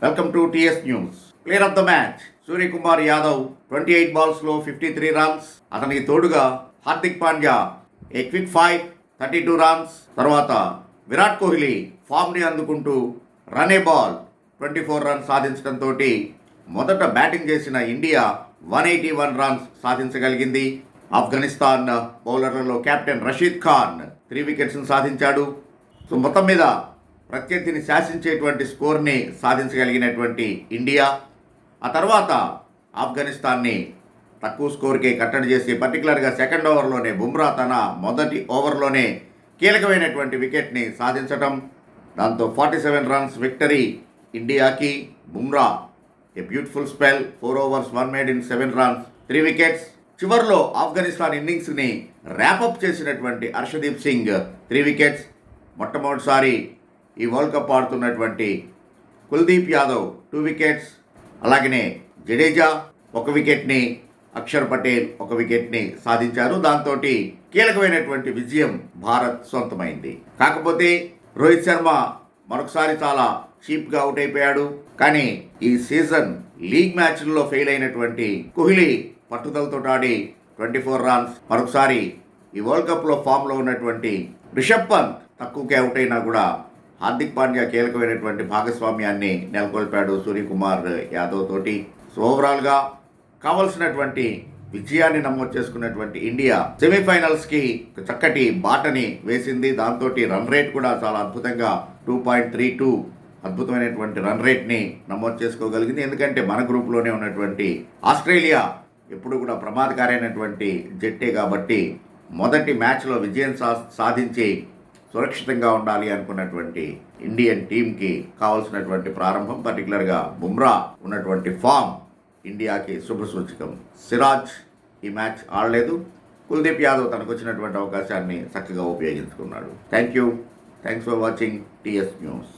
Welcome to TS news. Player of the match Suryakumar Yadav 28 బాల్స్లో 53 runs. అతనికి తోడుగా హార్దిక్ పాండ్యా ఏ quick 32 runs. తర్వాత విరాట్ కోహ్లీ ఫామ్ని అందుకుంటూ రన్ ఏ బాల్ 24 రన్స్ సాధించడంతో మొదట బ్యాటింగ్ చేసిన ఇండియా 181 రన్స్ సాధించగలిగింది. ఆఫ్ఘనిస్తాన్ బౌలర్లలో కెప్టెన్ రషీద్ ఖాన్ 3 వికెట్స్ను సాధించాడు. సో మొత్తం మీద ప్రత్యర్థిని శాసించేటువంటి స్కోర్ని సాధించగలిగినటువంటి ఇండియా ఆ తర్వాత ఆఫ్ఘనిస్తాన్ని తక్కువ స్కోర్కే కట్టడి చేసి పర్టికులర్గా సెకండ్ ఓవర్లోనే బుమ్రా తన మొదటి ఓవర్లోనే కీలకమైనటువంటి వికెట్ని సాధించటం, దాంతో 47 రన్స్ విక్టరీ ఇండియాకి. Bumrah a beautiful spell, 4 overs 1 made in 7 runs 3 wickets. చివరిలో ఆఫ్ఘనిస్తాన్ ఇన్నింగ్స్ని ర్యాపప్ చేసినటువంటి హర్షదీప్ సింగ్ 3 వికెట్స్. మొట్టమొదటిసారి ఈ వరల్డ్ కప్ ఆడుతున్నటువంటి కుల్దీప్ యాదవ్ 2 వికెట్స్, అలాగనే జడేజా 1 వికెట్ని, అక్షర్ పటేల్ 1 వికెట్ని సాధించారు. దాంతో కీలకమైనటువంటి విజయం భారత్ సొంతమైంది. కాకపోతే రోహిత్ శర్మ మరొకసారి చాలా చీప్గా అవుట్ అయిపోయాడు. కానీ ఈ సీజన్ లీగ్ మ్యాచ్ల్లో ఫెయిల్ అయినటువంటి కోహ్లీ పట్టుదలతో ఆడి 24 రన్స్. మరొకసారి ఈ వరల్డ్ కప్లో ఫామ్లో ఉన్నటువంటి రిషబ్ పంత్ తక్కువకే అవుట్ అయినా కూడా హార్దిక్ పాండ్యా కీలకమైనటువంటి భాగస్వామ్యాన్ని నెలకొల్పాడు సూర్యకుమార్ యాదవ్ తోటి. సో ఓవరాల్గా కావలసినటువంటి విజయాన్ని నమోదు చేసుకున్నటువంటి ఇండియా సెమీఫైనల్స్కి చక్కటి బాటని వేసింది. దాంతో రన్ రేట్ కూడా చాలా అద్భుతంగా 2.32 అద్భుతమైనటువంటి రన్ రేట్ని నమోదు చేసుకోగలిగింది. ఎందుకంటే మన గ్రూప్లోనే ఉన్నటువంటి ఆస్ట్రేలియా ఎప్పుడు కూడా ప్రమాదకారైనటువంటి జట్టే కాబట్టి మొదటి మ్యాచ్లో విజయం సాధించి సురక్షితంగా ఉండాలి అనుకున్నటువంటి ఇండియన్ టీంకి కావాల్సినటువంటి ప్రారంభం, పర్టికులర్గా బుమ్రా ఉన్నటువంటి ఫామ్ ఇండియాకి శుభసూచకం. సిరాజ్ ఈ మ్యాచ్ ఆడలేదు. కుల్దీప్ యాదవ్ తనకు వచ్చినటువంటి అవకాశాన్ని చక్కగా ఉపయోగించుకున్నాడు. Thanks for watching TS news.